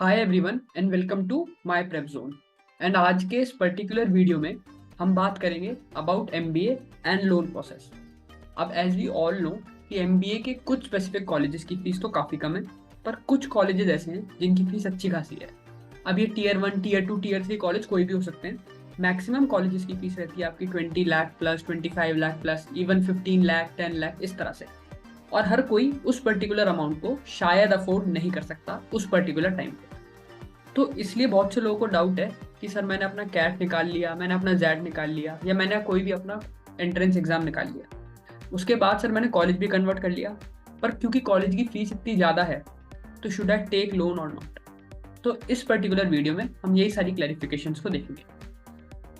Hi everyone and welcome to my prep zone. And आज के इस पर्टिकुलर वीडियो में हम बात करेंगे about MBA and loan process. अब एज वी ऑल नो कि एमबीए के कुछ स्पेसिफिक कॉलेजेस की फीस तो काफ़ी कम है, पर कुछ कॉलेजेस ऐसे हैं जिनकी फीस अच्छी खासी है। अब ये टीयर 1, टीयर 2, टीयर 3 कॉलेज कोई भी हो सकते हैं। मैक्सिमम कॉलेजेस की फीस रहती है आपकी 20 lakh plus, 25 lakh plus, even 15 lakh, 10 lakh, इस तरह से। और हर कोई उस पर्टिकुलर अमाउंट को शायद अफोर्ड नहीं कर सकता उस पर्टिकुलर टाइम पे। तो इसलिए बहुत से लोगों को डाउट है कि सर मैंने अपना कैट निकाल लिया, मैंने अपना जेड निकाल लिया, या मैंने कोई भी अपना एंट्रेंस एग्जाम निकाल लिया, उसके बाद सर मैंने कॉलेज भी कन्वर्ट कर लिया, पर क्योंकि कॉलेज की फीस इतनी ज़्यादा है तो शुड आई टेक लोन और नॉट। तो इस पर्टिकुलर वीडियो में हम यही सारी क्लैरिफिकेशंस को देखेंगे।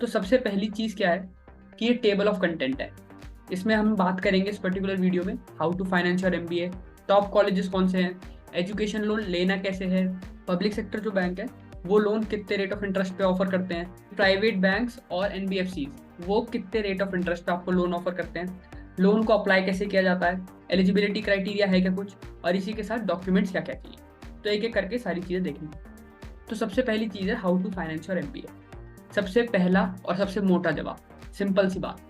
तो सबसे पहली चीज़ क्या है कि ये टेबल ऑफ कंटेंट है। इसमें हम बात करेंगे इस पर्टिकुलर वीडियो में how to finance your MBA, top colleges कौन से हैं, एजुकेशन लोन लेना कैसे है, पब्लिक सेक्टर जो बैंक है वो लोन कितने रेट ऑफ इंटरेस्ट पे ऑफर करते हैं, प्राइवेट बैंक्स और एनबीएफसीज वो कितने रेट ऑफ इंटरेस्ट पे आपको लोन ऑफर करते हैं, लोन को अप्लाई कैसे किया जाता है, एलिजिबिलिटी क्राइटेरिया है क्या कुछ, और इसी के साथ डॉक्यूमेंट्स क्या क्या चाहिए। तो एक एक करके सारी चीज़ें देखेंगे। तो सबसे पहली चीज़ है how to finance your MBA. सबसे पहला और सबसे मोटा जवाब, सिंपल सी बात,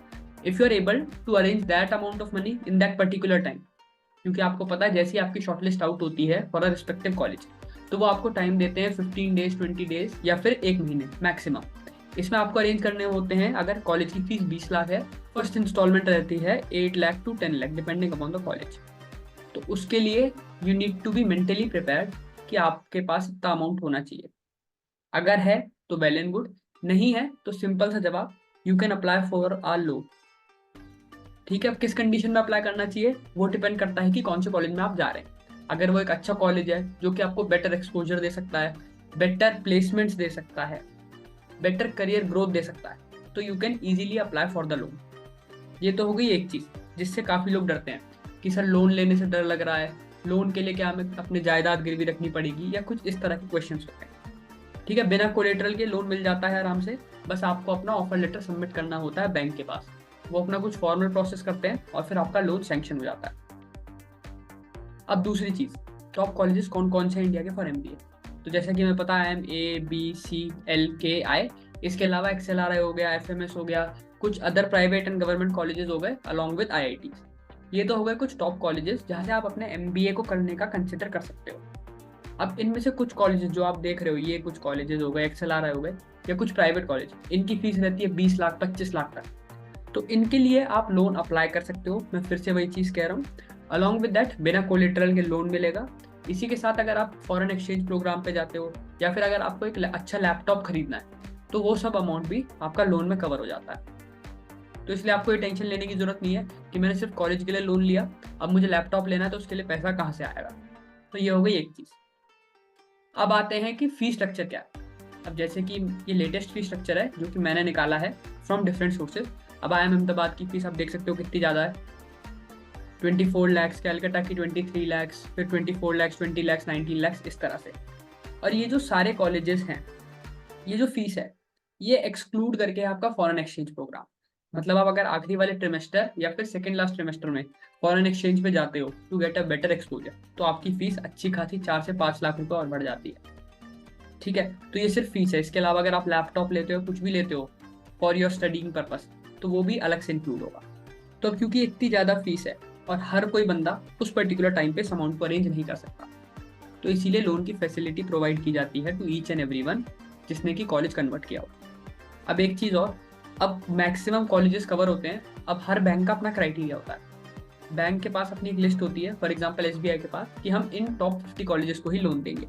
if you are able to arrange that amount of money in that particular time. क्योंकि आपको पता है जैसे ही आपकी शॉर्टलिस्ट आउट होती है फॉर अ रिस्पेक्टिव कॉलेज, तो वो आपको टाइम देते हैं 15 डेज, 20 डेज या फिर 1 महीने मैक्सिमम। इसमें आपको अरेंज करने होते हैं, अगर कॉलेज की फीस 20 लाख है, फर्स्ट इंस्टॉलमेंट रहती है 8 lakh to 10 lakh depending upon the college. तो उसके लिए you need to be mentally prepared कि आपके पास इतना अमाउंट होना चाहिए। अगर है तो वेल एंड गुड, नहीं है तो सिंपल सा जवाब, you can apply for a loan. ठीक है, अब किस कंडीशन में अप्लाई करना चाहिए वो डिपेंड करता है कि कौन से कॉलेज में आप जा रहे हैं। अगर वो एक अच्छा कॉलेज है जो कि आपको बेटर एक्सपोजर दे सकता है, बेटर प्लेसमेंट्स दे सकता है, बेटर करियर ग्रोथ दे सकता है, तो you can easily apply for the loan. ये तो हो गई एक चीज़ जिससे काफ़ी लोग डरते हैं कि सर लोन लेने से डर लग रहा है, लोन के लिए क्या हमें अपने जायदाद गिरवी रखनी पड़ेगी, या कुछ इस तरह के क्वेश्चन होते हैं। ठीक है, बिना कोलेटरल के लोन मिल जाता है आराम से, बस आपको अपना ऑफर लेटर सबमिट करना होता है बैंक के पास, वो अपना कुछ फॉर्मल प्रोसेस करते हैं और फिर आपका लोन सैंक्शन हो जाता है। अब दूसरी चीज़, टॉप कॉलेजेस कौन कौन से हैं इंडिया के फॉर एमबीए। तो जैसा कि हमें पता है MABCLKI, इसके अलावा XLRI हो गया, FMS हो गया, कुछ other private and government colleges हो गए अलॉन्ग विद IITs। ये तो हो गए कुछ टॉप कॉलेजेस जहाँ से आप अपने MBA को करने का कंसिडर कर सकते हो। अब इनमें से कुछ कॉलेजेस जो आप देख रहे हो, ये कुछ कॉलेजेस हो गए, XLRI हो गए, या कुछ प्राइवेट कॉलेज, इनकी फीस रहती है 20 लाख 25 लाख तक। तो इनके लिए आप लोन अप्लाई कर सकते हो। मैं फिर से वही चीज़ कह रहा हूँ, अलॉन्ग विद दैट बिना कोलेटरल के लोन मिलेगा। इसी के साथ अगर आप फॉरेन एक्सचेंज प्रोग्राम पे जाते हो, या फिर अगर आपको एक अच्छा लैपटॉप खरीदना है, तो वो सब अमाउंट भी आपका लोन में कवर हो जाता है। तो इसलिए आपको ये टेंशन लेने की जरूरत नहीं है कि मैंने सिर्फ कॉलेज के लिए लोन लिया, अब मुझे लैपटॉप लेना है तो उसके लिए पैसा कहाँ से आएगा। तो ये हो गई एक चीज़। अब आते हैं कि फी स्ट्रक्चर क्या है। अब जैसे कि ये लेटेस्ट फी स्ट्रक्चर है जो कि मैंने निकाला है फ्रॉम डिफरेंट सोर्सेज। अब IIM अहमदाबाद की फीस आप देख सकते हो कितनी ज़्यादा है, 24 लैक्स, कैलकाटा की 23 लैक्स, फिर 24 लैक्स, 20 लैक्स, 19 लैक्स, इस तरह से। और ये जो सारे कॉलेजेस हैं, ये जो फीस है ये एक्सक्लूड करके है आपका फॉरेन एक्सचेंज प्रोग्राम। मतलब आप अगर आखिरी वाले ट्रिमेस्टर या फिर सेकेंड लास्ट ट्रिमेस्टर में फॉरेन एक्सचेंज पे जाते हो to get a better exposure, तो आपकी फीस अच्छी खासी 4 से 5 लाख रुपए और बढ़ जाती है। ठीक है, तो ये सिर्फ फीस है। इसके अलावा अगर आप लैपटॉप लेते हो, कुछ भी लेते हो फॉर योर स्टडीइंग पर्पस, तो वो भी अलग से इंक्लूड होगा। तो अब क्योंकि इतनी ज़्यादा फीस है और हर कोई बंदा उस पर्टिकुलर टाइम पे इस अमाउंट को अरेंज नहीं कर सकता, तो इसीलिए लोन की फैसिलिटी प्रोवाइड की जाती है टू ईच एंड एवरीवन जिसने कि कॉलेज कन्वर्ट किया हो। अब एक चीज़ और, अब मैक्सिमम कॉलेजेस कवर होते हैं। अब हर बैंक का अपना क्राइटेरिया होता है। बैंक के पास अपनी एक लिस्ट होती है, फॉर एग्जाम्पल SBI के पास, कि हम इन टॉप 50 कॉलेजेस को ही लोन देंगे।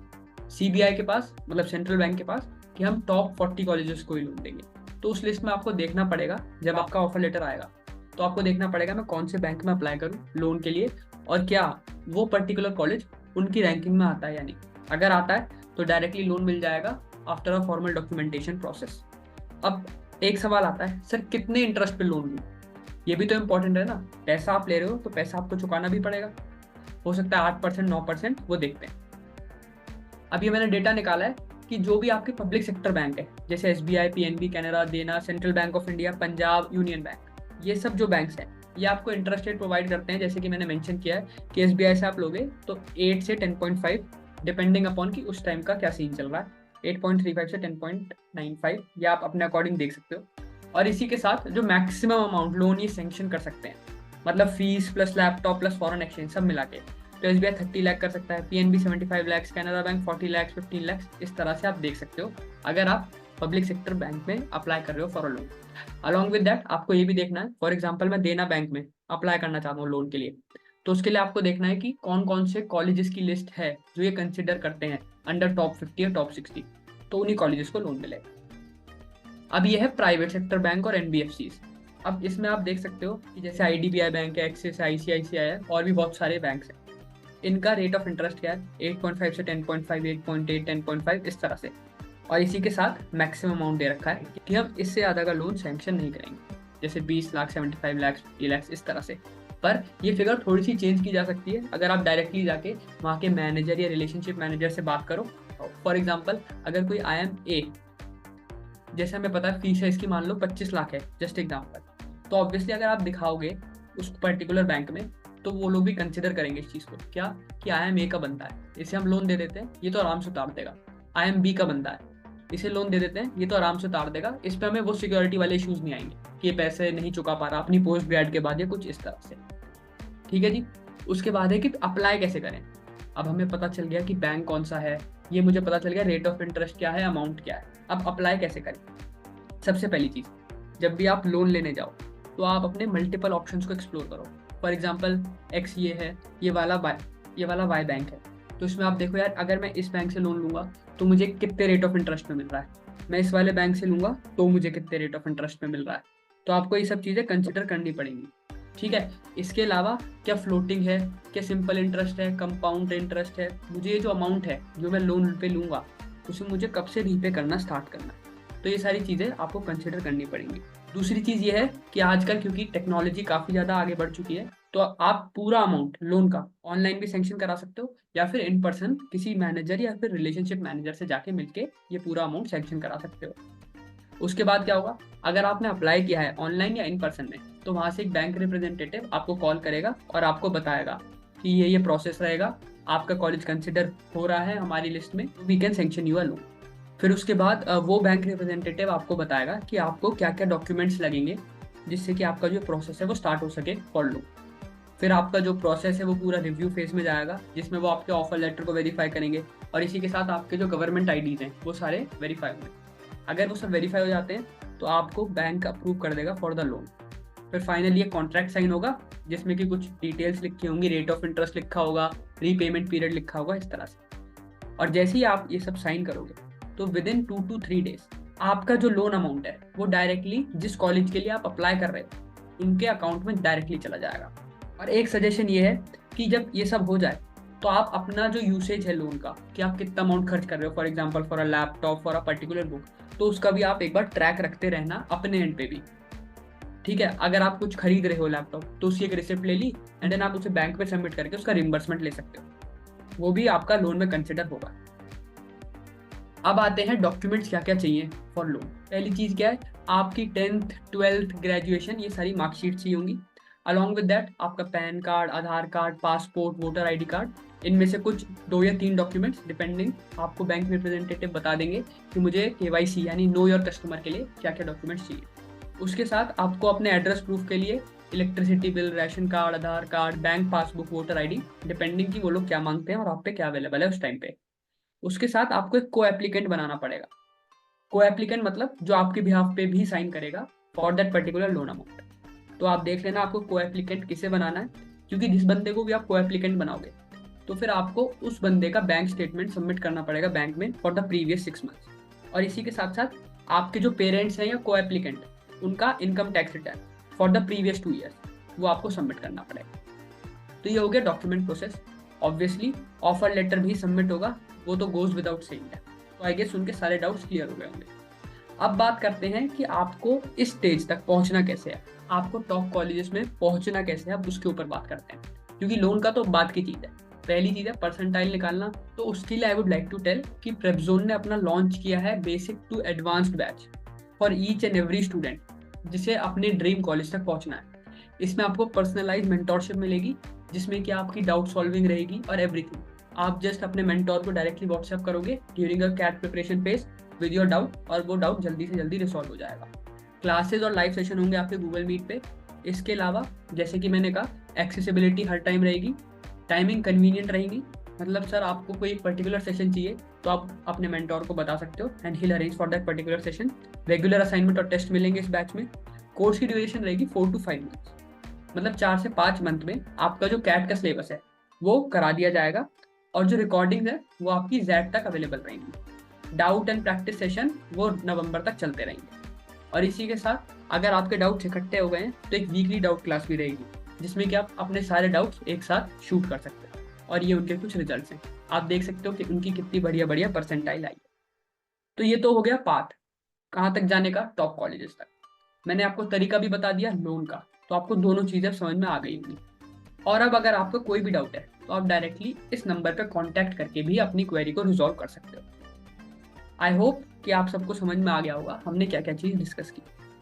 CBI के पास, मतलब सेंट्रल बैंक के पास, कि हम टॉप 40 कॉलेजेस को ही लोन देंगे। तो उस लिस्ट में आपको देखना पड़ेगा, जब आपका ऑफर लेटर आएगा तो आपको देखना पड़ेगा मैं कौन से बैंक में अप्लाई करूँ लोन के लिए, और क्या वो पर्टिकुलर कॉलेज उनकी रैंकिंग में आता है या नहीं। अगर आता है तो डायरेक्टली लोन मिल जाएगा after a formal documentation process. अब एक सवाल आता है, सर कितने इंटरेस्ट पे लोन लूँ, ये भी तो इम्पोर्टेंट है ना। पैसा आप ले रहे हो तो पैसा आपको चुकाना भी पड़ेगा, हो सकता है 8%, 9%, वो देखते हैं। अब ये मैंने डेटा निकाला है कि जो भी आपके पब्लिक सेक्टर बैंक है, जैसे SBI, PNB, कैनरा, देना, central bank of India, Punjab, union bank, ये सब जो बैंक्स हैं ये आपको इंटरेस्ट रेट प्रोवाइड करते हैं। जैसे कि मैंने मेंशन किया है कि SBI से आप लोगे तो 8 से 10.5 डिपेंडिंग अपॉन कि उस टाइम का क्या सीन चल रहा है। 8.35 से 10.95 ये आप अपने अकॉर्डिंग देख सकते हो। और इसी के साथ जो मैक्सिमम अमाउंट लोन ये सेंक्शन कर सकते हैं, मतलब fees plus laptop plus foreign exchange सब मिला के, तो SBI 30 लाख कर सकता है, PNB 75 लाख, कैनरा बैंक 40 लाख, 15 लाख, इस तरह से आप देख सकते हो अगर आप पब्लिक सेक्टर बैंक में अप्लाई कर रहे हो for a loan. Along with that आपको ये भी देखना है, फॉर एग्जाम्पल मैं देना बैंक में अप्लाई करना चाहता हूँ लोन के लिए, तो उसके लिए आपको देखना है कि कौन कौन से कॉलेजेस की लिस्ट है जो ये कंसिडर करते हैं अंडर टॉप 50 या टॉप 60, तो उन्हीं कॉलेजेस को लोन मिलेगा। अब ये है प्राइवेट सेक्टर बैंक और NBFCs। अब इसमें आप देख सकते हो कि जैसे IDBI बैंक है, एक्सिस, ICICI है, और भी बहुत सारे बैंक्स हैं। इनका रेट ऑफ इंटरेस्ट क्या है, 8.5 से 10.5, 8.8, 10.5, इस तरह से। और इसी के साथ मैक्सिमम अमाउंट दे रखा है कि हम इससे ज़्यादा का लोन सैंक्शन नहीं करेंगे, जैसे 20 लाख, 75 लाख, 50 लाख, इस तरह से। पर ये फिगर थोड़ी सी चेंज की जा सकती है अगर आप डायरेक्टली जाके वहाँ के मैनेजर या रिलेशनशिप मैनेजर से बात करो। फॉर एग्जाम्पल अगर कोई IMA, जैसे हमें पता है फीस है इसकी मान लो 25 लाख है, जस्ट एग्जाम्पल, तो ऑब्वियसली अगर आप दिखाओगे उस पर्टिकुलर बैंक में तो वो लोग भी कंसिडर करेंगे इस चीज़ को, क्या कि IMA का बनता है, इसे हम लोन दे देते हैं, ये तो आराम से उतार देगा। IMB का बनता है, इसे लोन दे देते हैं, ये तो आराम से उतार देगा, इस पर हमें वो सिक्योरिटी वाले इश्यूज नहीं आएंगे कि ये पैसे नहीं चुका पा रहा अपनी पोस्ट ग्रेड के बाद या कुछ इस तरह से। ठीक है जी। उसके बाद है कि अप्लाई कैसे करें। अब हमें पता चल गया कि बैंक कौन सा है, ये मुझे पता चल गया रेट ऑफ इंटरेस्ट क्या है, अमाउंट क्या है। अब अप्लाई कैसे करें। सबसे पहली चीज़, जब भी आप लोन लेने जाओ तो आप अपने मल्टीपल ऑप्शंस को एक्सप्लोर करो। फॉर एग्जांपल X ये है, ये वाला Y बैंक है, तो इसमें आप देखो यार अगर मैं इस बैंक से लोन लूँगा तो मुझे कितने रेट ऑफ इंटरेस्ट में मिल रहा है, मैं इस वाले बैंक से लूँगा तो मुझे कितने रेट ऑफ इंटरेस्ट में मिल रहा है। तो आपको ये सब चीज़ें कंसिडर करनी पड़ेंगी। ठीक है। इसके अलावा क्या फ्लोटिंग है, क्या सिंपल इंटरेस्ट है, कंपाउंड इंटरेस्ट है, मुझे ये जो अमाउंट है जो मैं लोन पे लूँगा उसे मुझे कब से रीपे करना स्टार्ट करना है, तो ये सारी चीज़ें आपको कंसिडर करनी पड़ेंगी। दूसरी चीज़ ये है कि आजकल क्योंकि टेक्नोलॉजी काफ़ी ज़्यादा आगे बढ़ चुकी है, तो आप पूरा अमाउंट लोन का ऑनलाइन भी सेंक्शन करा सकते हो या फिर इन पर्सन किसी मैनेजर या फिर रिलेशनशिप मैनेजर से जाके मिलके ये पूरा अमाउंट सेंक्शन करा सकते हो। उसके बाद क्या होगा, अगर आपने अप्लाई किया है ऑनलाइन या इन पर्सन में, तो वहाँ से एक बैंक रिप्रेजेंटेटिव आपको कॉल करेगा और आपको बताएगा कि ये प्रोसेस रहेगा, आपका कॉलेज कंसिडर हो रहा है हमारी लिस्ट में, we can sanction you a loan. फिर उसके बाद वो बैंक रिप्रेजेंटेटिव आपको बताएगा कि आपको क्या क्या डॉक्यूमेंट्स लगेंगे जिससे कि आपका जो प्रोसेस है वो स्टार्ट हो सके फॉर लोन। फिर आपका जो प्रोसेस है वो पूरा रिव्यू फेज में जाएगा जिसमें वो आपके ऑफर लेटर को वेरीफाई करेंगे और इसी के साथ आपके जो गवर्नमेंट IDs हैं वो सारे वेरीफाई होंगे। अगर वो सब वेरीफाई हो जाते हैं तो आपको बैंक अप्रूव कर देगा फॉर द लोन। फिर फाइनली ये कॉन्ट्रैक्ट साइन होगा जिसमें कि कुछ डिटेल्स लिखी होंगी, रेट ऑफ इंटरेस्ट लिखा होगा, रीपेमेंट पीरियड लिखा होगा, इस तरह से। और जैसे ही आप ये सब साइन करोगे तो विद इन 2 to 3 डेज आपका जो लोन अमाउंट है वो डायरेक्टली जिस कॉलेज के लिए आप अप्लाई कर रहे हो उनके अकाउंट में डायरेक्टली चला जाएगा। और एक सजेशन ये है कि जब ये सब हो जाए तो आप अपना जो यूसेज है लोन का, कि आप कितना अमाउंट खर्च कर रहे हो, for example for a laptop, for a particular book, तो उसका भी आप एक बार ट्रैक रखते रहना अपने एंड पे भी। ठीक है। अगर आप कुछ खरीद रहे हो लैपटॉप तो उसकी एक रिसिप्ट ले ली एंड देन आप उसे बैंक पे सबमिट करके उसका रिम्बर्समेंट ले सकते हो, वो भी आपका लोन में कंसिडर होगा। अब आते हैं डॉक्यूमेंट्स क्या क्या चाहिए फॉर लोन। पहली चीज़ क्या है, आपकी 10th 12th ग्रेजुएशन ये सारी मार्कशीट चाहिए होंगी। अलॉन्ग विद दैट आपका PAN card, Aadhaar card, passport, voter ID card, इनमें से कुछ 2 या 3 डॉक्यूमेंट्स डिपेंडिंग आपको बैंक रिप्रेजेंटेटिव बता देंगे कि मुझे KYC यानी नो योर कस्टमर के लिए क्या क्या डॉक्यूमेंट्स चाहिए। उसके साथ आपको अपने एड्रेस प्रूफ के लिए electricity bill, ration card, Aadhaar card, bank passbook, voter ID, depending कि वो लोग क्या मांगते हैं और आप पे क्या अवेलेबल है उस टाइम पे। उसके साथ आपको एक को एप्लीकेंट बनाना पड़ेगा। को एप्लीकेंट मतलब जो आपके बिहाफ पे भी साइन करेगा for that particular loan amount. तो आप देख लेना आपको को एप्लीकेंट किसे बनाना है, क्योंकि जिस बंदे को भी आप को एप्लीकेंट बनाओगे तो फिर आपको उस बंदे का बैंक स्टेटमेंट सबमिट करना पड़ेगा बैंक में फॉर द प्रीवियस 6 मंथ्स। और इसी के साथ साथ आपके जो पेरेंट्स हैं या को एप्लीकेंट, उनका income tax return for the previous 2 years वो आपको सबमिट करना पड़ेगा। तो ये हो गया document process. Obviously offer letter भी सबमिट होगा, वो तो गोज विदाउट सेइंग है। तो आई गेस उनके सारे डाउट्स क्लियर हो गए होंगे। अब बात करते हैं कि आपको इस स्टेज तक पहुंचना कैसे है, आपको टॉप कॉलेजेस में पहुंचना कैसे है, अब उसके ऊपर बात करते हैं, क्योंकि लोन का तो बात की चीज़ है। पहली चीज़ है परसेंटाइल निकालना। तो उसके लिए I would like to tell कि प्रेपजोन ने अपना लॉन्च किया है basic to advanced batch for each and every student जिसे अपने ड्रीम कॉलेज तक पहुंचना है। इसमें आपको पर्सनलाइज मेंटोरशिप मिलेगी जिसमें कि आपकी डाउट सॉल्विंग रहेगी और एवरीथिंग। आप जस्ट अपने मेंटोर को डायरेक्टली व्हाट्सएप करोगे during a CAT preparation phase with your doubt, और वो डाउट जल्दी से जल्दी रिसॉल्व हो जाएगा। क्लासेस और लाइव सेशन होंगे आपके गूगल मीट पे। इसके अलावा जैसे कि मैंने कहा, एक्सेसिबिलिटी हर टाइम रहेगी, टाइमिंग कन्वीनियंट रहेगी। मतलब सर आपको कोई पर्टिकुलर सेशन चाहिए तो आप अपने मेंटोर को बता सकते हो and he will arrange for that particular session. Regular assignment और टेस्ट मिलेंगे इस बैच में। कोर्स की ड्यूरेशन रहेगी 4 to 5 मंथ्स, मतलब 4 से 5 मंथ में आपका जो कैट का सिलेबस है वो करा दिया जाएगा, और जो रिकॉर्डिंग है वो आपकी Z तक अवेलेबल रहेंगी। डाउट एंड प्रैक्टिस सेशन वो नवंबर तक चलते रहेंगे। और इसी के साथ अगर आपके डाउट्स इकट्ठे हो गए हैं तो एक वीकली डाउट क्लास भी रहेगी, जिसमें कि आप अपने सारे डाउट्स एक साथ शूट कर सकते हैं। और ये उनके कुछ रिजल्ट्स हैं, आप देख सकते हो कि उनकी कितनी बढ़िया बढ़िया परसेंटाइल आई है। तो ये तो हो गया पाथ कहाँ तक जाने का, टॉप कॉलेजेस तक। मैंने आपको तरीका भी बता दिया लोन का, तो आपको दोनों चीज़ें समझ में आ गई होंगी। और अब अगर आपको कोई भी डाउट है तो आप डायरेक्टली इस नंबर पर कॉन्टैक्ट करके भी अपनी क्वेरी को रिजॉल्व कर सकते हो। आई होप कि आप सबको समझ में आ गया होगा हमने क्या क्या चीज़ डिस्कस की।